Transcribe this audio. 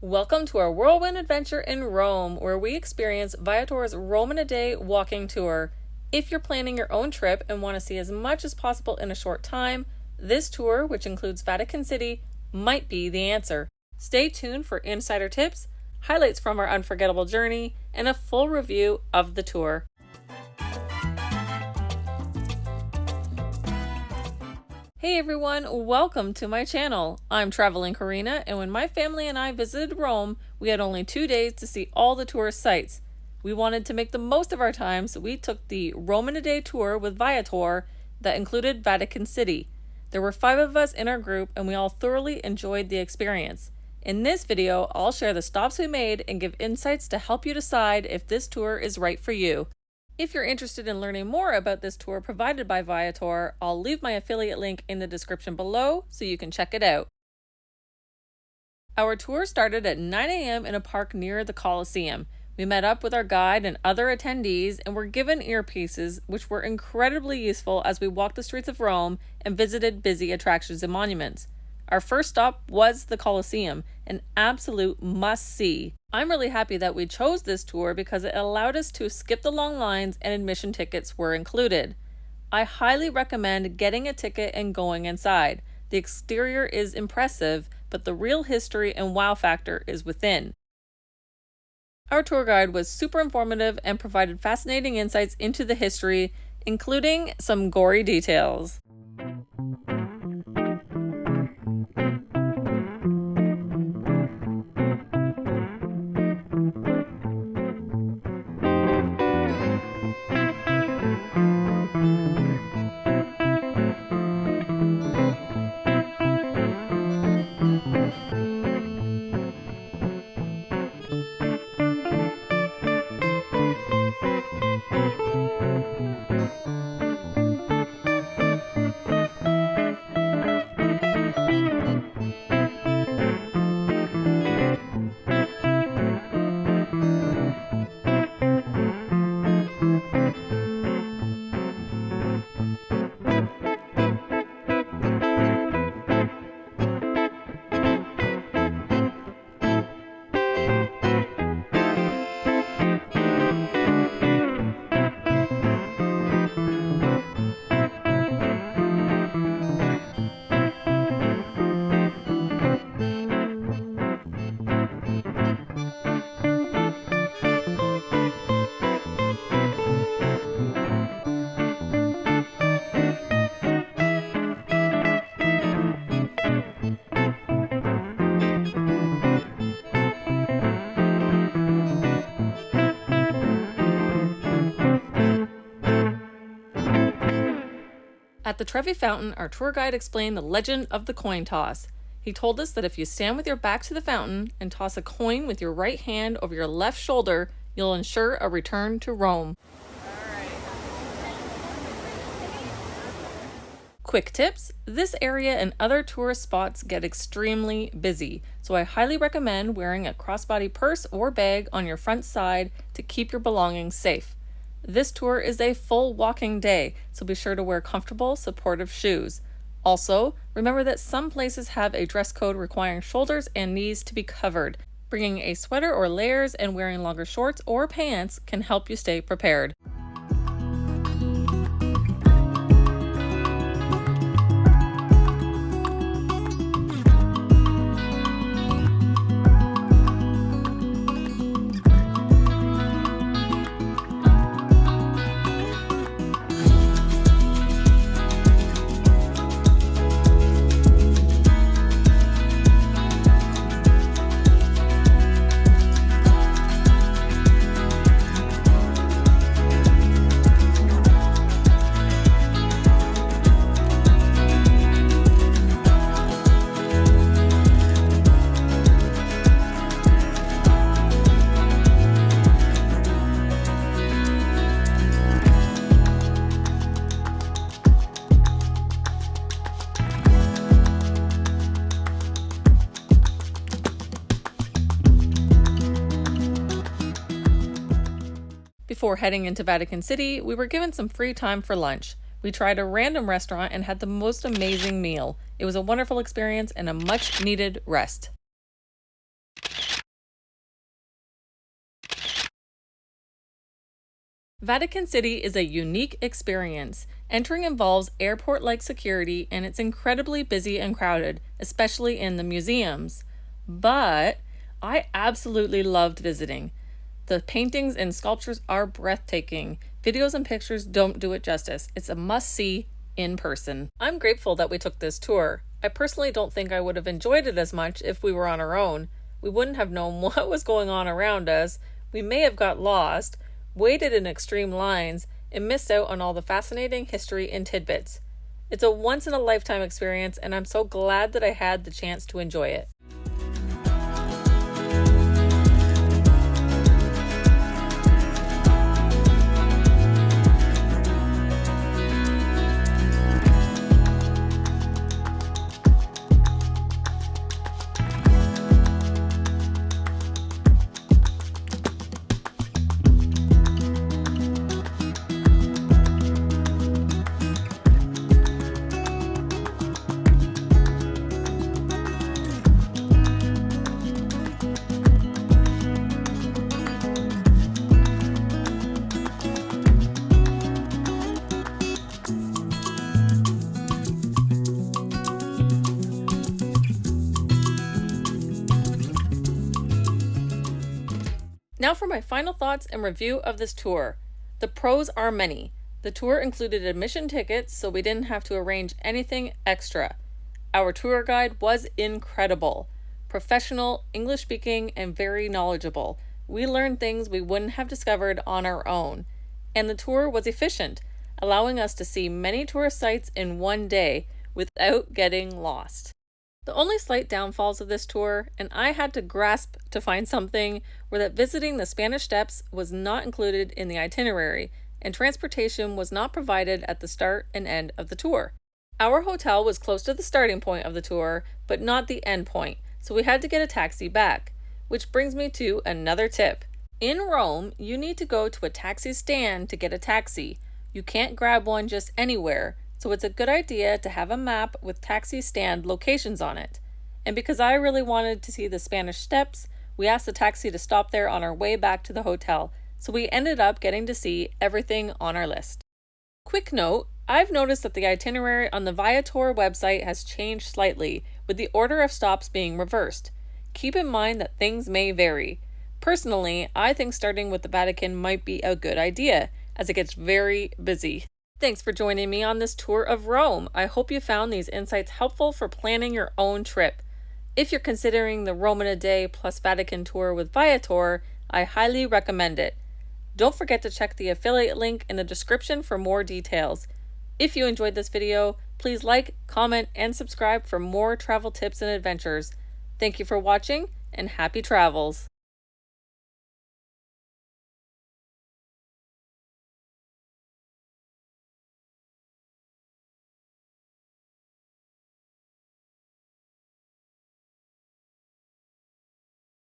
Welcome to our whirlwind adventure in Rome, where we experience Viator's Rome in a Day walking tour. If you're planning your own trip and want to see as much as possible in a short time, this tour, which includes Vatican City, might be the answer. Stay tuned for insider tips, highlights from our unforgettable journey, and a full review of the tour. Hey everyone, welcome to my channel. I'm Traveling Karina, and when my family and I visited Rome, we had only 2 days to see all the tourist sites. We wanted to make the most of our time, so we took the Rome in a Day tour with Viator that included Vatican City. There were 5 of us in our group, and we all thoroughly enjoyed the experience. In this video, I'll share the stops we made and give insights to help you decide if this tour is right for you. If you're interested in learning more about this tour provided by Viator, I'll leave my affiliate link in the description below so you can check it out. Our tour started at 9 a.m. in a park near the Colosseum. We met up with our guide and other attendees and were given earpieces, which were incredibly useful as we walked the streets of Rome and visited busy attractions and monuments. Our first stop was the Colosseum, an absolute must-see. I'm really happy that we chose this tour because it allowed us to skip the long lines and admission tickets were included. I highly recommend getting a ticket and going inside. The exterior is impressive, but the real history and wow factor is within. Our tour guide was super informative and provided fascinating insights into the history, including some gory details. At the Trevi Fountain, our tour guide explained the legend of the coin toss. He told us that if you stand with your back to the fountain and toss a coin with your right hand over your left shoulder, you'll ensure a return to Rome. Quick tips: this area and other tourist spots get extremely busy, so I highly recommend wearing a crossbody purse or bag on your front side to keep your belongings safe. This tour is a full walking day, so be sure to wear comfortable, supportive shoes. Also, remember that some places have a dress code requiring shoulders and knees to be covered. Bringing a sweater or layers and wearing longer shorts or pants can help you stay prepared. Before heading into Vatican City, we were given some free time for lunch. We tried a random restaurant and had the most amazing meal. It was a wonderful experience and a much needed rest. Vatican City is a unique experience. Entering involves airport like security and it's incredibly busy and crowded, especially in the museums. But I absolutely loved visiting. The paintings and sculptures are breathtaking. Videos and pictures don't do it justice. It's a must see in person. I'm grateful that we took this tour. I personally don't think I would have enjoyed it as much if we were on our own. We wouldn't have known what was going on around us. We may have got lost, waited in extreme lines, and missed out on all the fascinating history and tidbits. It's a once in a lifetime experience, and I'm so glad that I had the chance to enjoy it. Now for my final thoughts and review of this tour. The pros are many. The tour included admission tickets, so we didn't have to arrange anything extra. Our tour guide was incredible. Professional, English speaking, and very knowledgeable. We learned things we wouldn't have discovered on our own. And the tour was efficient, allowing us to see many tourist sites in one day without getting lost. The only slight downfalls of this tour, and I had to grasp to find something, were that visiting the Spanish Steps was not included in the itinerary, and transportation was not provided at the start and end of the tour. Our hotel was close to the starting point of the tour, but not the end point, so we had to get a taxi back. Which brings me to another tip. In Rome, you need to go to a taxi stand to get a taxi. You can't grab one just anywhere, so it's a good idea to have a map with taxi stand locations on it. And because I really wanted to see the Spanish Steps, we asked the taxi to stop there on our way back to the hotel, so we ended up getting to see everything on our list. Quick note, I've noticed that the itinerary on the Viator website has changed slightly, with the order of stops being reversed. Keep in mind that things may vary. Personally, I think starting with the Vatican might be a good idea, as it gets very busy. Thanks for joining me on this tour of Rome. I hope you found these insights helpful for planning your own trip. If you're considering the Rome in a Day plus Vatican tour with Viator, I highly recommend it. Don't forget to check the affiliate link in the description for more details. If you enjoyed this video, please like, comment, and subscribe for more travel tips and adventures. Thank you for watching, and happy travels!